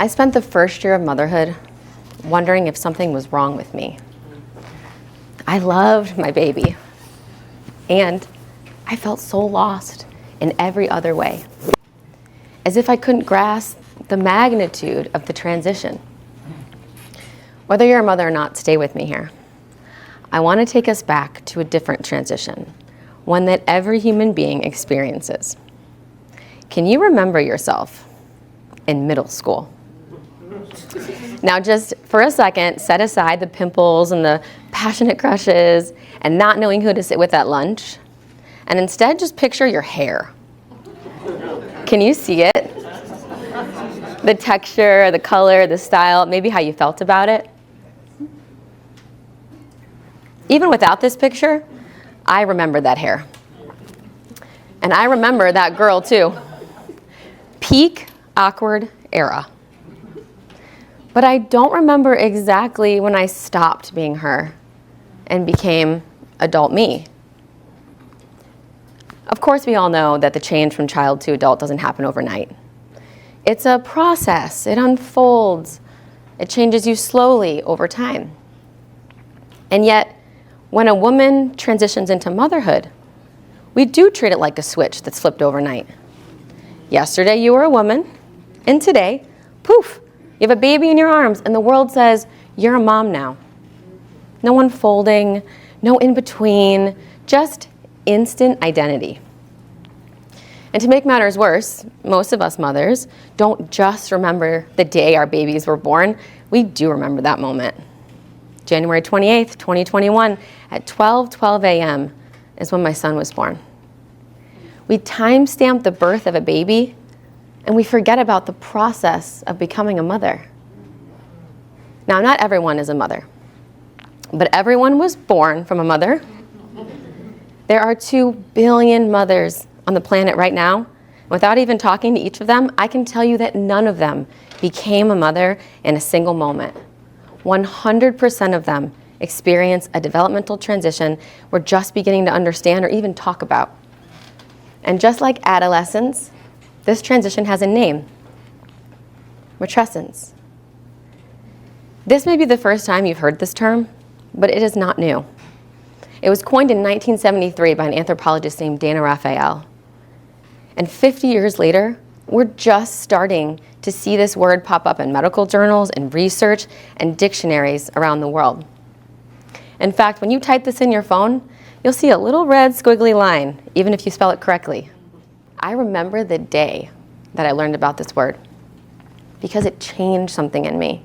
I spent the first year of motherhood wondering if something was wrong with me. I loved my baby, and I felt so lost in every other way, as if I couldn't grasp the magnitude of the transition. Whether you're a mother or not, stay with me here. I want to take us back to a different transition, one that every human being experiences. Can you remember yourself in middle school? Now, just for a second, set aside the pimples and the passionate crushes and not knowing who to sit with at lunch, and instead just picture your hair. Can you see it? The texture, the color, the style, maybe how you felt about it. Even without this picture, I remember that hair. And I remember that girl too. Peak awkward era. But I don't remember exactly when I stopped being her and became adult me. Of course, we all know that the change from child to adult doesn't happen overnight. It's a process. It unfolds. It changes you slowly over time. And yet, when a woman transitions into motherhood, we do treat it like a switch that's flipped overnight. Yesterday, you were a woman, and today, poof, you have a baby in your arms, and the world says, you're a mom now. No unfolding, no in-between, just instant identity. And to make matters worse, most of us mothers don't just remember the day our babies were born, we do remember that moment. January 28th, 2021, at 12:12 a.m. is when my son was born. We timestamp the birth of a baby, and we forget about the process of becoming a mother. Now, not everyone is a mother, but everyone was born from a mother. There are 2 billion mothers on the planet right now. Without even talking to each of them, I can tell you that none of them became a mother in a single moment. 100% of them experience a developmental transition we're just beginning to understand or even talk about. And just like adolescence, this transition has a name: matrescence. This may be the first time you've heard this term, but it is not new. It was coined in 1973 by an anthropologist named Dana Raphael. And 50 years later, we're just starting to see this word pop up in medical journals and research and dictionaries around the world. In fact, when you type this in your phone, you'll see a little red squiggly line, even if you spell it correctly. I remember the day that I learned about this word because it changed something in me.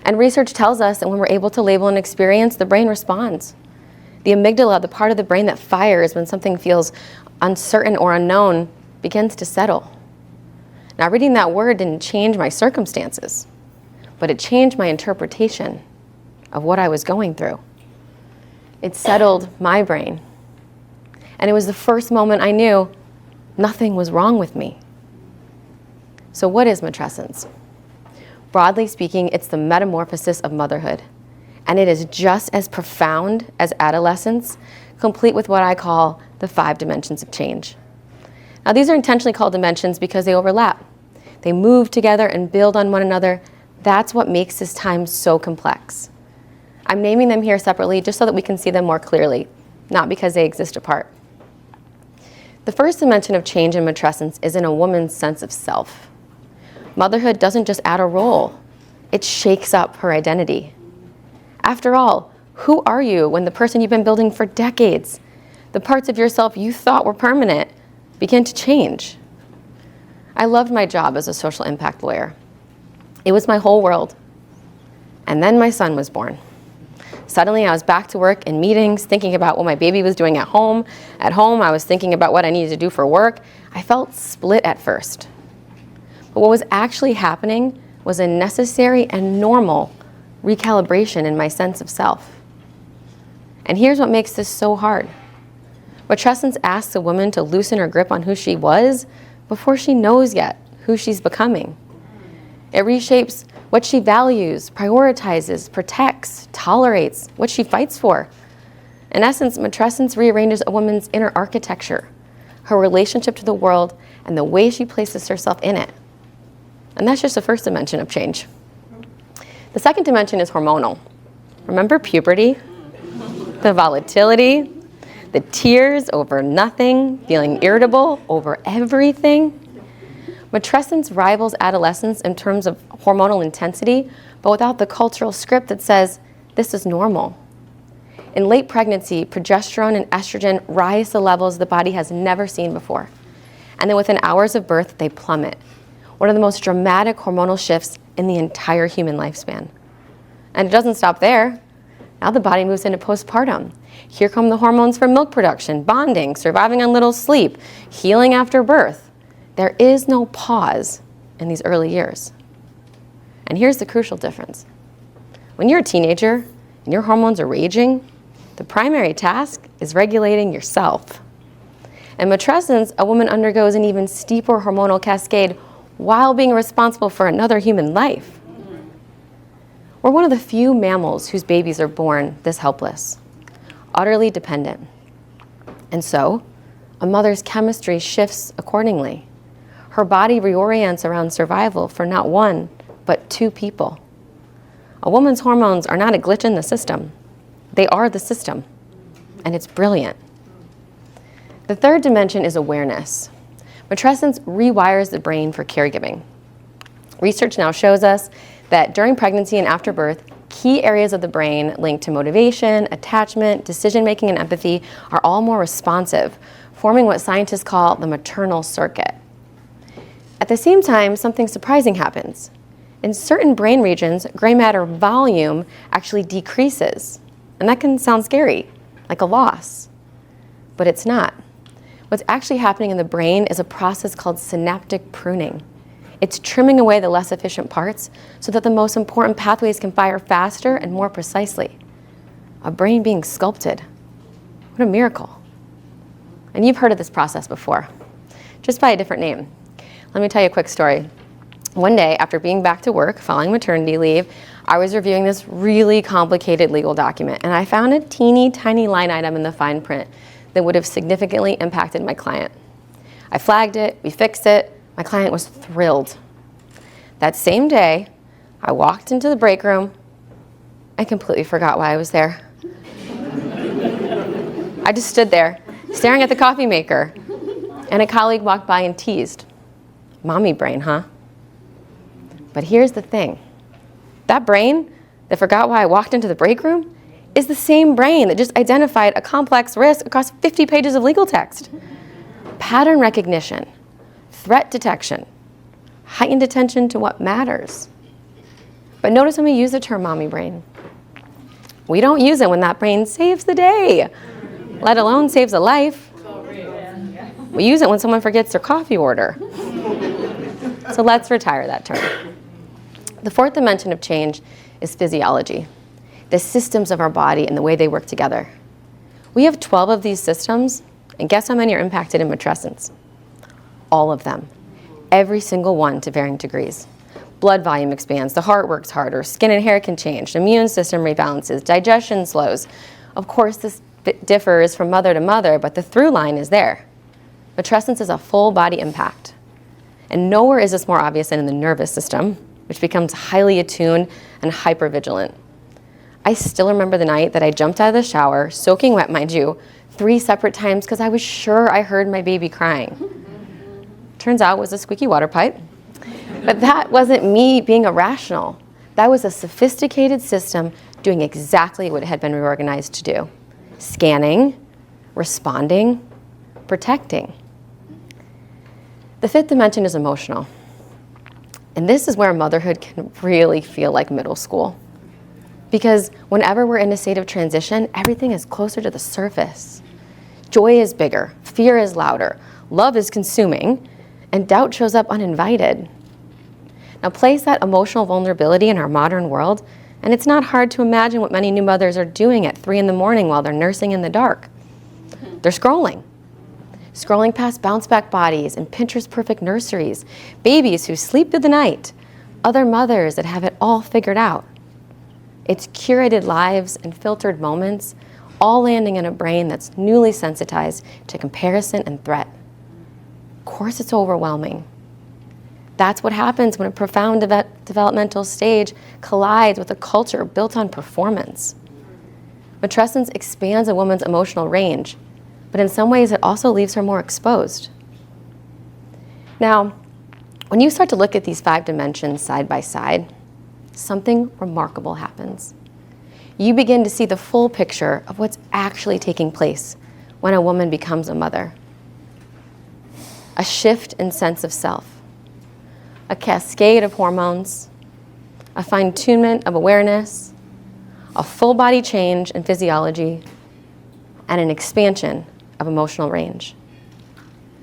And research tells us that when we're able to label an experience, the brain responds. The amygdala, the part of the brain that fires when something feels uncertain or unknown, begins to settle. Now, reading that word didn't change my circumstances, but it changed my interpretation of what I was going through. It settled my brain. And it was the first moment I knew nothing was wrong with me. So what is matrescence? Broadly speaking, it's the metamorphosis of motherhood. And it is just as profound as adolescence, complete with what I call the 5 dimensions of change. Now, these are intentionally called dimensions because they overlap. They move together and build on one another. That's what makes this time so complex. I'm naming them here separately just so that we can see them more clearly, not because they exist apart. The first dimension of change in matrescence is in a woman's sense of self. Motherhood doesn't just add a role, it shakes up her identity. After all, who are you when the person you've been building for decades, the parts of yourself you thought were permanent, begin to change? I loved my job as a social impact lawyer. It was my whole world. And then my son was born. Suddenly, I was back to work in meetings, thinking about what my baby was doing at home. At home, I was thinking about what I needed to do for work. I felt split at first. But what was actually happening was a necessary and normal recalibration in my sense of self. And here's what makes this so hard. Matrescence asks a woman to loosen her grip on who she was before she knows yet who she's becoming. It reshapes what she values, prioritizes, protects, tolerates, what she fights for. In essence, matrescence rearranges a woman's inner architecture, her relationship to the world, and the way she places herself in it. And that's just the first dimension of change. The second dimension is hormonal. Remember puberty? The volatility, the tears over nothing, feeling irritable over everything. Matrescence rivals adolescence in terms of hormonal intensity, but without the cultural script that says this is normal. In late pregnancy, progesterone and estrogen rise to levels the body has never seen before. And then within hours of birth, they plummet. One of the most dramatic hormonal shifts in the entire human lifespan. And it doesn't stop there. Now the body moves into postpartum. Here come the hormones for milk production, bonding, surviving on little sleep, healing after birth. There is no pause in these early years. And here's the crucial difference. When you're a teenager and your hormones are raging, the primary task is regulating yourself. In matrescence, a woman undergoes an even steeper hormonal cascade while being responsible for another human life. We're one of the few mammals whose babies are born this helpless, utterly dependent. And so, a mother's chemistry shifts accordingly. Her body reorients around survival for not one, but two people. A woman's hormones are not a glitch in the system. They are the system, and it's brilliant. The third dimension is awareness. Matrescence rewires the brain for caregiving. Research now shows us that during pregnancy and after birth, key areas of the brain linked to motivation, attachment, decision-making, and empathy are all more responsive, forming what scientists call the maternal circuit. At the same time, something surprising happens. In certain brain regions, gray matter volume actually decreases. And that can sound scary, like a loss. But it's not. What's actually happening in the brain is a process called synaptic pruning. It's trimming away the less efficient parts so that the most important pathways can fire faster and more precisely. A brain being sculpted. What a miracle. And you've heard of this process before, just by a different name. Let me tell you a quick story. One day, after being back to work following maternity leave, I was reviewing this really complicated legal document, and I found a teeny tiny line item in the fine print that would have significantly impacted my client. I flagged it, we fixed it, my client was thrilled. That same day, I walked into the break room and completely forgot why I was there. I just stood there, staring at the coffee maker, and a colleague walked by and teased, "Mommy brain, huh?" But here's the thing. That brain that forgot why I walked into the break room is the same brain that just identified a complex risk across 50 pages of legal text. Pattern recognition, threat detection, heightened attention to what matters. But notice when we use the term mommy brain. We don't use it when that brain saves the day, let alone saves a life. We use it when someone forgets their coffee order. So let's retire that term. The fourth dimension of change is physiology, the systems of our body and the way they work together. We have 12 of these systems, and guess how many are impacted in matrescence? All of them, every single one to varying degrees. Blood volume expands, the heart works harder, skin and hair can change, the immune system rebalances, digestion slows. Of course, this differs from mother to mother, but the through line is there. Matrescence is a full body impact. And nowhere is this more obvious than in the nervous system, which becomes highly attuned and hypervigilant. I still remember the night that I jumped out of the shower, soaking wet, mind you, 3 separate times because I was sure I heard my baby crying. Turns out it was a squeaky water pipe. But that wasn't me being irrational. That was a sophisticated system doing exactly what it had been reorganized to do. Scanning, responding, protecting. The fifth dimension is emotional. And this is where motherhood can really feel like middle school. Because whenever we're in a state of transition, everything is closer to the surface. Joy is bigger, fear is louder, love is consuming, and doubt shows up uninvited. Now place that emotional vulnerability in our modern world, and it's not hard to imagine what many new mothers are doing at 3 a.m. while they're nursing in the dark. They're scrolling past bounce-back bodies and Pinterest-perfect nurseries, babies who sleep through the night, other mothers that have it all figured out. It's curated lives and filtered moments, all landing in a brain that's newly sensitized to comparison and threat. Of course it's overwhelming. That's what happens when a profound developmental stage collides with a culture built on performance. Matrescence expands a woman's emotional range, but in some ways it also leaves her more exposed. Now, when you start to look at these 5 dimensions side by side, something remarkable happens. You begin to see the full picture of what's actually taking place when a woman becomes a mother. A shift in sense of self, a cascade of hormones, a fine-tunement of awareness, a full body change in physiology, and an expansion of emotional range.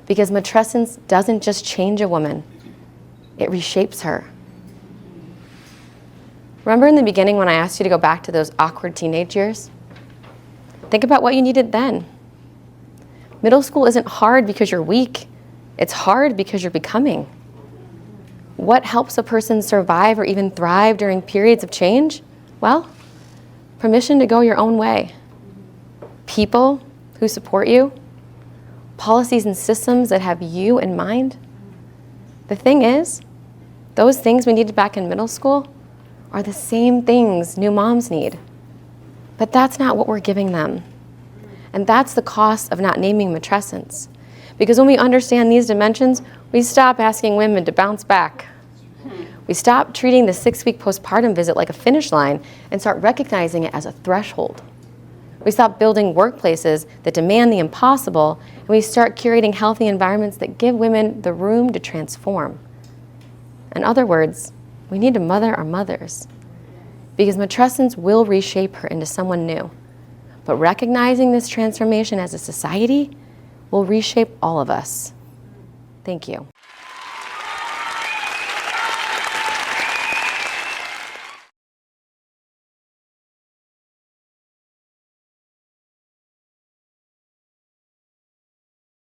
Because matrescence doesn't just change a woman, it reshapes her. Remember in the beginning when I asked you to go back to those awkward teenage years? Think about what you needed then. Middle school isn't hard because you're weak. It's hard because you're becoming. What helps a person survive or even thrive during periods of change? Well, permission to go your own way. People who support you. Policies and systems that have you in mind. The thing is, those things we needed back in middle school are the same things new moms need. But that's not what we're giving them. And that's the cost of not naming matrescence. Because when we understand these dimensions, we stop asking women to bounce back. We stop treating the 6-week postpartum visit like a finish line and start recognizing it as a threshold. We stop building workplaces that demand the impossible, and we start curating healthy environments that give women the room to transform. In other words, we need to mother our mothers, because matrescence will reshape her into someone new. But recognizing this transformation as a society will reshape all of us. Thank you.